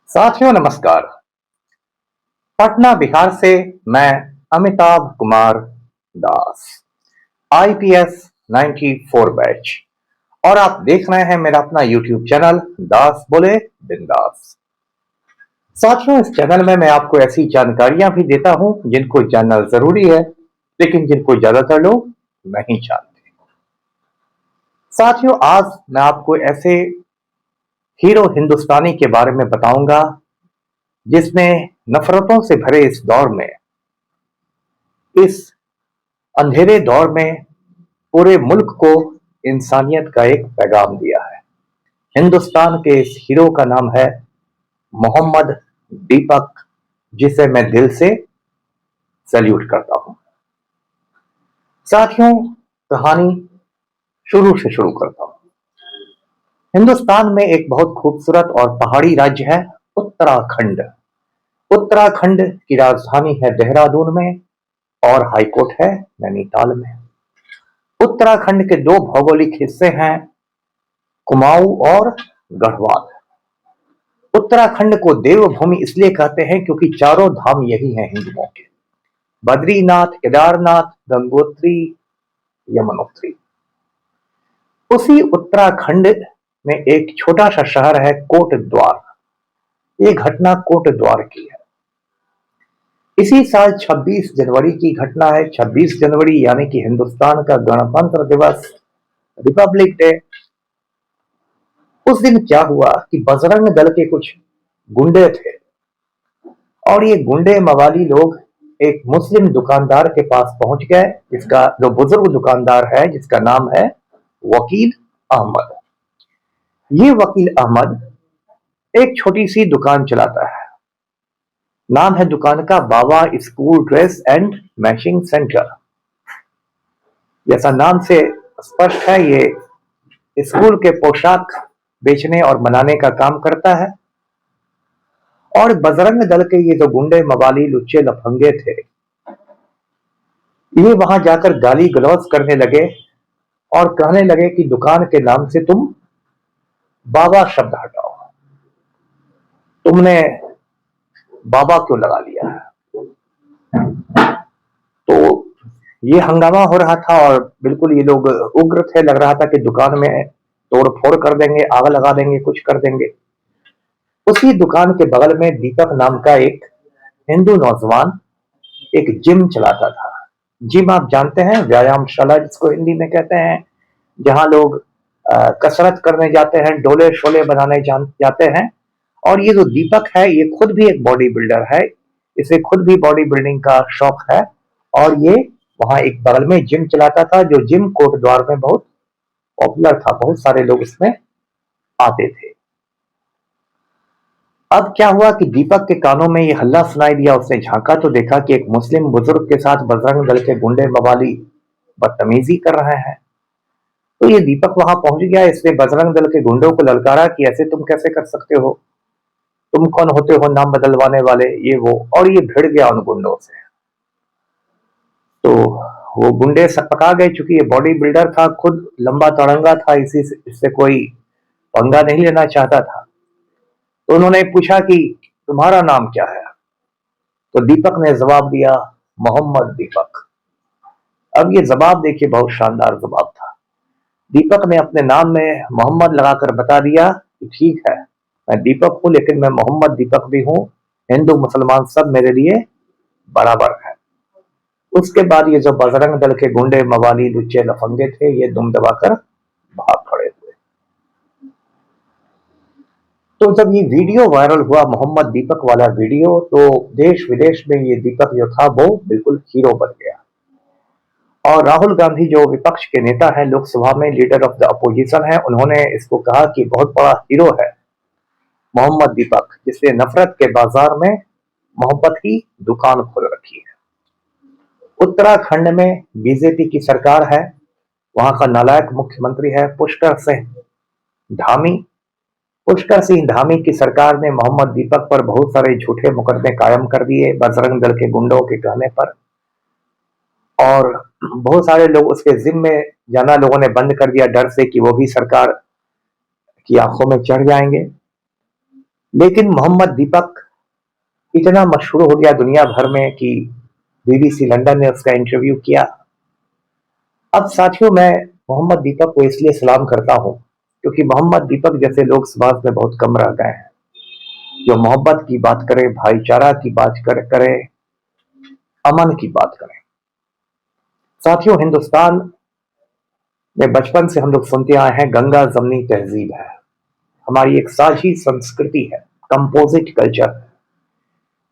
साथियों नमस्कार। पटना बिहार से मैं अमिताभ कुमार दास, आईपीएस 94 बैच, और आप देख रहे हैं मेरा अपना यूट्यूब चैनल दास बोले बिंदास। साथियों, इस चैनल में मैं आपको ऐसी जानकारियां भी देता हूं जिनको जानना जरूरी है, लेकिन जिनको ज्यादातर लोग नहीं जानते। साथियों, आज मैं आपको ऐसे हीरो हिंदुस्तानी के बारे में बताऊंगा जिसने नफरतों से भरे इस दौर में, इस अंधेरे दौर में पूरे मुल्क को इंसानियत का एक पैगाम दिया है। हिंदुस्तान के इस हीरो का नाम है मोहम्मद दीपक, जिसे मैं दिल से सैल्यूट करता हूं। साथियों, कहानी शुरू से शुरू करता हूं। हिंदुस्तान में एक बहुत खूबसूरत और पहाड़ी राज्य है उत्तराखंड। उत्तराखंड की राजधानी है देहरादून में और हाईकोर्ट है नैनीताल में। उत्तराखंड के दो भौगोलिक हिस्से हैं, कुमाऊं और गढ़वाल। उत्तराखंड को देवभूमि इसलिए कहते हैं क्योंकि चारों धाम यही हैं हिंदुओं के, बद्रीनाथ, केदारनाथ, गंगोत्री, यमुनोत्री। उसी उत्तराखंड में एक छोटा सा शहर है कोटद्वार। ये घटना कोटद्वार की है। इसी साल 26 जनवरी की घटना है। 26 जनवरी यानी कि हिंदुस्तान का गणतंत्र दिवस, रिपब्लिक डे। उस दिन क्या हुआ कि बजरंग दल के कुछ गुंडे थे और ये गुंडे मवाली लोग एक मुस्लिम दुकानदार के पास पहुंच गए, जिसका जो बुजुर्ग दुकानदार है, जिसका नाम है वकील अहमद। ये वकील अहमद एक छोटी सी दुकान चलाता है। नाम है दुकान का Baba school dress and matching centre. जैसा नाम से स्पष्ट है, ये स्कूल के पोशाक बेचने और बनाने का काम करता है। और बजरंग दल के ये जो गुंडे मवाली लुच्चे लफंगे थे, ये वहां जाकर गाली गलौज करने लगे और कहने लगे कि दुकान के नाम से तुम बाबा शब्द हटाओ, तुमने बाबा क्यों लगा लिया है। तो ये हंगामा हो रहा था और बिल्कुल ये लोग उग्र थे। लग रहा था कि दुकान में तोड़ फोड़ कर देंगे, आग लगा देंगे, कुछ कर देंगे। उसी दुकान के बगल में दीपक नाम का एक हिंदू नौजवान एक जिम चलाता था। जिम आप जानते हैं, व्यायामशाला जिसको हिंदी में कहते हैं, जहां लोग कसरत करने जाते हैं, डोले शोले बनाने जाते हैं। और ये जो दीपक है, ये खुद भी एक बॉडी बिल्डर है, इसे खुद भी बॉडी बिल्डिंग का शौक है। और ये वहां एक बगल में जिम चलाता था, जो जिम कोटद्वार में बहुत पॉपुलर था, बहुत सारे लोग इसमें आते थे। अब क्या हुआ कि दीपक के कानों में ये हल्ला सुनाई दिया। उसने झांका तो देखा कि एक मुस्लिम बुजुर्ग के साथ बजरंग दल के गुंडे मवाली बदतमीजी कर रहे हैं। तो ये दीपक वहां पहुंच गया। इसने बजरंग दल के गुंडों को ललकारा कि ऐसे तुम कैसे कर सकते हो, तुम कौन होते हो नाम बदलवाने वाले, ये वो। और ये भिड़ गया उन गुंडों से। तो वो गुंडे सब पका गए, चूंकि ये बॉडी बिल्डर था, खुद लंबा तड़ंगा था, इससे कोई पंगा नहीं लेना चाहता था। तो उन्होंने पूछा कि तुम्हारा नाम क्या है। तो दीपक ने जवाब दिया, मोहम्मद दीपक। अब ये जवाब देखिए, बहुत शानदार जवाब था। दीपक ने अपने नाम में मोहम्मद लगाकर बता दिया कि ठीक है, मैं दीपक हूं, लेकिन मैं मोहम्मद दीपक भी हूं। हिंदू मुसलमान सब मेरे लिए बराबर है। उसके बाद ये जो बजरंग दल के गुंडे मवाली लुच्चे लफंगे थे, ये दुम दबाकर भाग खड़े हुए। तो जब ये वीडियो वायरल हुआ, मोहम्मद दीपक वाला वीडियो, तो देश विदेश में ये दीपक जो था वो बिल्कुल हीरो बन गया। और राहुल गांधी जो विपक्ष के नेता हैं, लोकसभा में लीडर ऑफ द अपोजिशन है, उन्होंने इसको कहा कि बहुत बड़ा हीरो है मोहम्मद दीपक, जिसने नफरत के बाजार में मोहब्बत की दुकान खोल रखी है। उत्तराखंड में बीजेपी की सरकार है, वहां का नालायक मुख्यमंत्री है पुष्कर सिंह धामी। पुष्कर सिंह धामी की सरकार ने मोहम्मद दीपक पर बहुत सारे झूठे मुकदमे कायम कर दिए बजरंग दल के गुंडों के कहने पर। और बहुत सारे लोग उसके जिम्मे जाना लोगों ने बंद कर दिया, डर से कि वो भी सरकार की आंखों में चढ़ जाएंगे। लेकिन मोहम्मद दीपक इतना मशहूर हो गया दुनिया भर में कि बीबीसी लंदन ने उसका इंटरव्यू किया। अब साथियों, मैं मोहम्मद दीपक को इसलिए सलाम करता हूं क्योंकि मोहम्मद दीपक जैसे लोग समाज में बहुत कम रह गए हैं, जो मोहब्बत की बात करें, भाईचारा की बात करें, अमन की बात करें। साथियों, हिंदुस्तान में बचपन से हम लोग सुनते आए हैं गंगा जमनी तहजीब है, हमारी एक साझी संस्कृति है, कंपोजिट कल्चर है।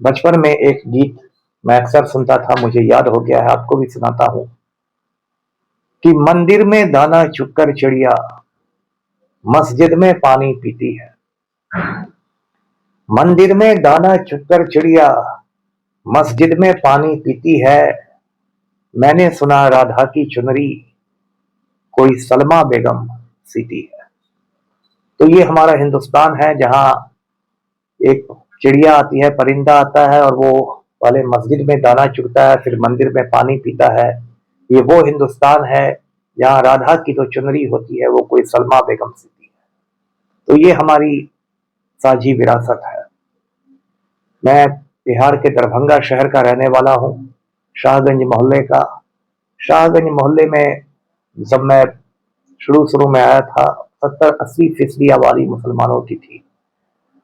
बचपन में एक गीत मैं अक्सर सुनता था, मुझे याद हो गया है, आपको भी सुनाता हूं कि मंदिर में दाना चुगकर चिड़िया मस्जिद में पानी पीती है। मंदिर में दाना चुगकर चिड़िया मस्जिद में पानी पीती है। मैंने सुना राधा की चुनरी कोई सलमा बेगम सीती है। तो ये हमारा हिंदुस्तान है जहां एक चिड़िया आती है, परिंदा आता है और वो पहले मस्जिद में दाना चुगता है, फिर मंदिर में पानी पीता है। ये वो हिंदुस्तान है जहां राधा की जो चुनरी होती है वो कोई सलमा बेगम सीती है। तो ये हमारी साझी विरासत है। मैं बिहार के दरभंगा शहर का रहने वाला हूँ, शाहगंज मोहल्ले का। शाहगंज मोहल्ले में जब मैं शुरू शुरू में आया था, 70-80% आबादी मुसलमानों की थी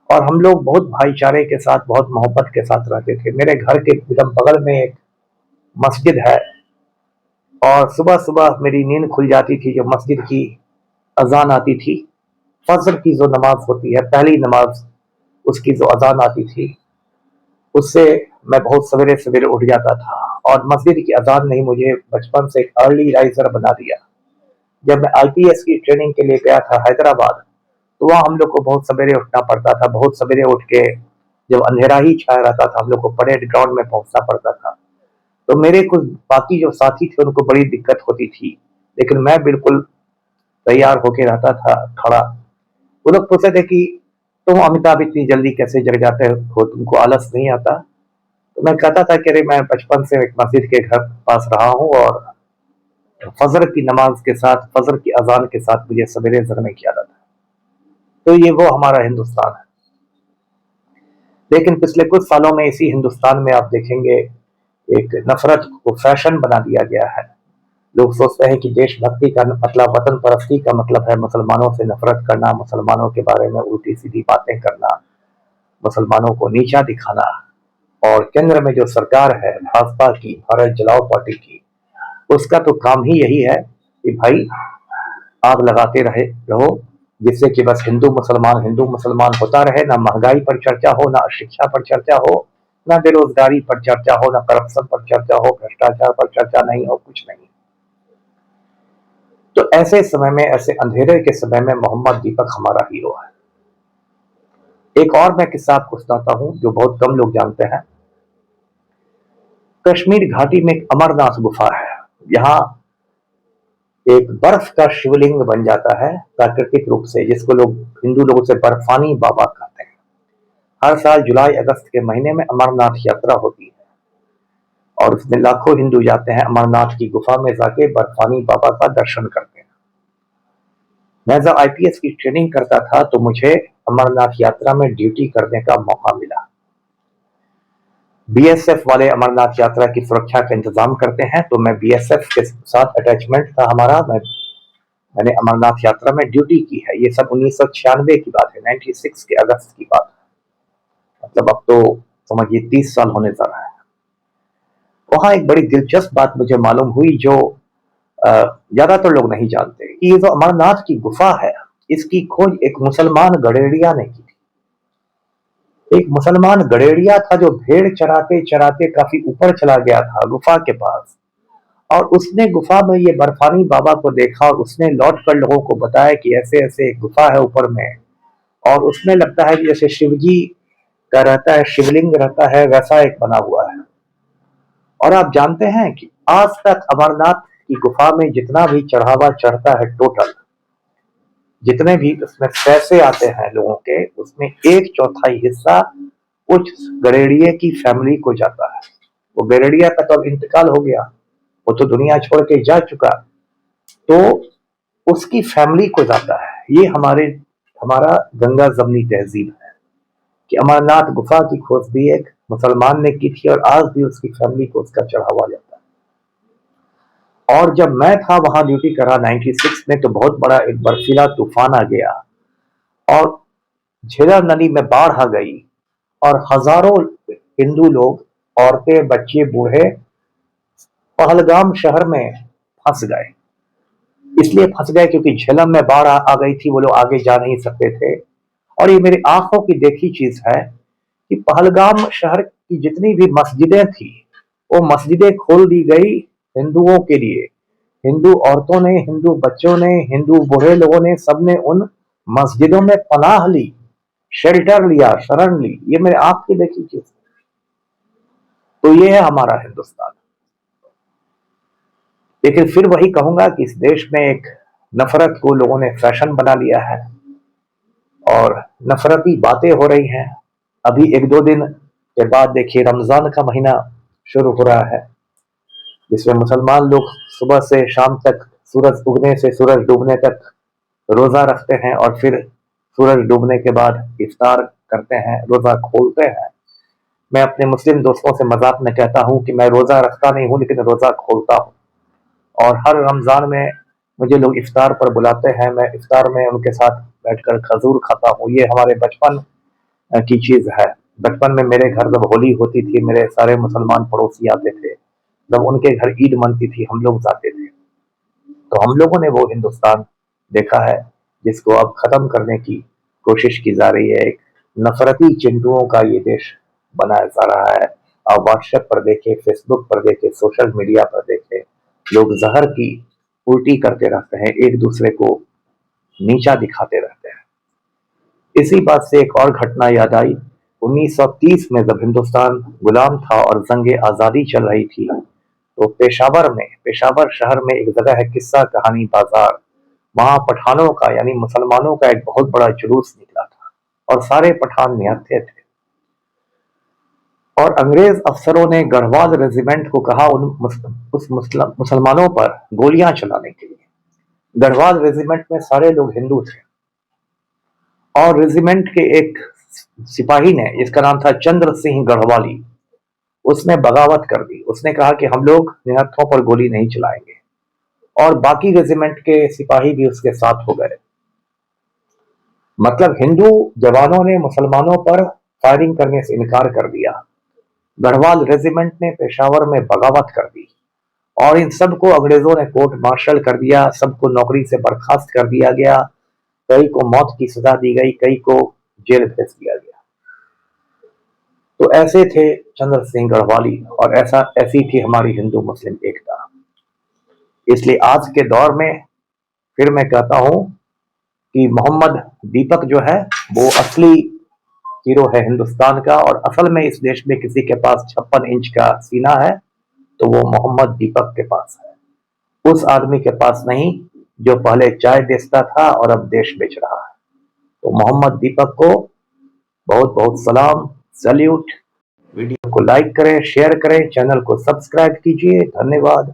और हम लोग बहुत भाईचारे के साथ, बहुत मोहब्बत के साथ रहते थे। मेरे घर के एकदम बगल में एक मस्जिद है और सुबह सुबह मेरी नींद खुल जाती थी जब मस्जिद की अजान आती थी। फजर की जो नमाज होती है, पहली नमाज, उसकी जो अजान आती थी, उससे मैं बहुत सवेरे सवेरे उठ जाता था। और मस्जिद की अजान ने मुझे बचपन से एक अर्ली राइजर बना दिया। जब मैं आईपीएस की ट्रेनिंग के लिए गया था हैदराबाद, तो वहाँ हम लोग को बहुत सवेरे उठना पड़ता था। बहुत सवेरे उठ के जब अंधेरा ही छाया रहता था, हम लोग को परेड ग्राउंड में पहुंचना पड़ता था। तो मेरे कुछ बाकी जो साथी थे उनको बड़ी दिक्कत होती थी, लेकिन मैं बिल्कुल तैयार होके रहता था खड़ा। वो लोग पूछते थे कि तुम अमिताभ इतनी जल्दी कैसे जग जाते हो, तुमको आलस नहीं आता? तो मैं कहता था कि अरे मैं बचपन से एक मस्जिद के घर पास रहा हूँ और फजर की नमाज के साथ, फजर की अजान के साथ मुझे सवेरे जगने की आदत है। तो ये वो हमारा हिंदुस्तान है। लेकिन पिछले कुछ सालों में इसी हिंदुस्तान में आप देखेंगे एक नफरत को फैशन बना दिया गया है। लोग सोचते हैं कि देशभक्ति का मतलब, वतन परस्ती का मतलब है मुसलमानों से नफरत करना, मुसलमानों के बारे में उल्टी सीधी बातें करना, मुसलमानों को नीचा दिखाना। और केंद्र में जो सरकार है भाजपा की, भारत जलाओ पार्टी की, उसका तो काम ही यही है कि भाई आग लगाते रहो, जिससे कि बस हिंदू मुसलमान होता रहे। ना महंगाई पर चर्चा हो, ना शिक्षा पर चर्चा हो, ना बेरोजगारी पर चर्चा हो, ना करप्शन पर चर्चा हो, भ्रष्टाचार पर चर्चा नहीं हो, कुछ नहीं। तो ऐसे समय में, ऐसे अंधेरे के समय में मोहम्मद दीपक हमारा हीरो है। एक और मैं किस्सा आपको सुनाता हूं जो बहुत कम लोग जानते हैं। कश्मीर घाटी में एक अमरनाथ गुफा है। यहाँ एक बर्फ का शिवलिंग बन जाता है प्राकृतिक रूप से, जिसको लोग, हिंदू लोग उसे बर्फानी बाबा कहते हैं। हर साल जुलाई अगस्त के महीने में अमरनाथ यात्रा होती है और उसमें लाखों हिंदू जाते हैं अमरनाथ की गुफा में, जाके बर्फानी बाबा का दर्शन करते हैं। मैं जब आईपीएस की ट्रेनिंग करता था तो मुझे अमरनाथ यात्रा में ड्यूटी करने का मौका मिला। बीएसएफ वाले अमरनाथ यात्रा की सुरक्षा का इंतजाम करते हैं, तो मैं बीएसएफ के साथ अटैचमेंट था हमारा। मैंने अमरनाथ यात्रा में ड्यूटी की है। ये सब 1996 की बात है, 96 के अगस्त की बात है। मतलब अब तो समझिए 30 साल होने जा रहा है। वहां एक बड़ी दिलचस्प बात मुझे मालूम हुई जो ज्यादातर लोग नहीं जानते। ये जो अमरनाथ की गुफा है, इसकी खोज एक मुसलमान गडेरिया ने की थी। एक मुसलमान गडेरिया था जो भेड़ चराते चराते काफी ऊपर चला गया था गुफा के पास, और उसने गुफा में ये बर्फानी बाबा को देखा और उसने लौट कर लोगों को बताया कि ऐसे ऐसे एक गुफा है ऊपर में, और उसमें लगता है कि जैसे शिव जी का रहता है, शिवलिंग रहता है, वैसा एक बना हुआ है। और आप जानते हैं कि आज तक अमरनाथ की गुफा में जितना भी चढ़ावा चढ़ता है, टोटल जितने भी उसमें पैसे आते हैं लोगों के, उसमें 1/4 हिस्सा उस गडेरिया की फैमिली को जाता है। वो गडेरिया का तो अब इंतकाल हो गया, वो तो दुनिया छोड़ के जा चुका, तो उसकी फैमिली को जाता है। ये हमारा गंगा जमनी तहजीब है। कि अमरनाथ गुफा की खोज भी एक मुसलमान ने की थी और आज भी उसकी फैमिली को उसका चढ़ावा जाता है। और जब मैं था वहां ड्यूटी करा 96 में, तो बहुत बड़ा एक बर्फीला तूफान आ गया और झेलम नदी में बाढ़ आ गई और हजारों हिंदू लोग, औरतें, बच्चे, बूढ़े पहलगाम शहर में फंस गए। इसलिए फंस गए क्योंकि झेलम में बाढ़ आ गई थी, वो लोग आगे जा नहीं सकते थे। और ये मेरी आंखों की देखी चीज है कि पहलगाम शहर की जितनी भी मस्जिदें थी, वो मस्जिदें खोल दी गई हिंदुओं के लिए। हिंदू औरतों ने, हिंदू बच्चों ने, हिंदू बूढ़े लोगों ने, सबने उन मस्जिदों में पनाह ली, शेल्टर लिया, शरण ली। ये मेरे आंख की देखी चीज। तो ये है हमारा हिंदुस्तान। लेकिन फिर वही कहूंगा कि इस देश में एक नफरत को लोगों ने फैशन बना लिया है और नफरती बातें हो रही हैं। अभी एक दो दिन के बाद देखिए रमजान का महीना शुरू हो रहा है, जिसमें मुसलमान लोग सुबह से शाम तक, सूरज उगने से सूरज डूबने तक रोजा रखते हैं और फिर सूरज डूबने के बाद इफ्तार करते हैं, रोजा खोलते हैं। मैं अपने मुस्लिम दोस्तों से मजाक में कहता हूं कि मैं रोजा रखता नहीं हूं, लेकिन रोजा खोलता हूं। और हर रमजान में मुझे लोग इफ्तार पर बुलाते हैं, मैं इफ्तार में उनके साथ बैठकर खजूर खाता हूँ। ये हमारे बचपन की चीज है। बचपन में मेरे घर जब होली होती थी, मेरे सारे मुसलमान पड़ोसी आते थे, जब उनके घर ईद मनती थी, हम लोग जाते थे। तो हम लोगों ने वो हिंदुस्तान देखा है जिसको अब खत्म करने की कोशिश की जा रही है। एक नफरती चिंटुओं का ये देश बनाया जा रहा है। आप व्हाट्सएप पर देखें, फेसबुक पर देखें, सोशल मीडिया पर देखें, लोग जहर की उल्टी करते रहते हैं, एक दूसरे को नीचा दिखाते रहते हैं। इसी बात से एक और घटना याद आई। 1930 में जब हिंदुस्तान गुलाम था और जंग आजादी चल रही थी, तो पेशावर शहर में एक जगह है किस्सा कहानी बाजार। वहां पठानों का यानी मुसलमानों का एक बहुत बड़ा जुलूस निकला था और सारे पठान निहत्थे थे। और अंग्रेज अफसरों ने गढ़वाल रेजिमेंट को कहा उस मुसलमानों पर गोलियां चलाने के लिए। गढ़वाल रेजिमेंट में सारे लोग हिंदू थे और रेजिमेंट के एक सिपाही ने, जिसका नाम था चंद्र सिंह गढ़वाली, उसने बगावत कर दी। उसने कहा कि हम लोग निहत्थों पर गोली नहीं चलाएंगे और बाकी रेजिमेंट के सिपाही भी उसके साथ हो गए। मतलब हिंदू जवानों ने मुसलमानों पर फायरिंग करने से इनकार कर दिया। गढ़वाल रेजिमेंट ने पेशावर में बगावत कर दी और इन सबको अंग्रेजों ने कोर्ट मार्शल कर दिया, सबको नौकरी से बर्खास्त कर दिया गया, कई को मौत की सजा दी गई, कई को जेल भेज दिया गया। तो ऐसे थे चंद्र सिंह गढ़वाली और ऐसी थी हमारी हिंदू मुस्लिम एकता। इसलिए आज के दौर में फिर मैं कहता हूं कि मोहम्मद दीपक जो है वो असली हीरो है हिंदुस्तान का। और असल में इस देश में किसी के पास 56 इंच का सीना है तो वो मोहम्मद दीपक के पास है, उस आदमी के पास नहीं जो पहले चाय बेचता था और अब देश बेच रहा है। तो मोहम्मद दीपक को बहुत बहुत सलाम, सैल्यूट। वीडियो को लाइक करें, शेयर करें, चैनल को सब्सक्राइब कीजिए। धन्यवाद।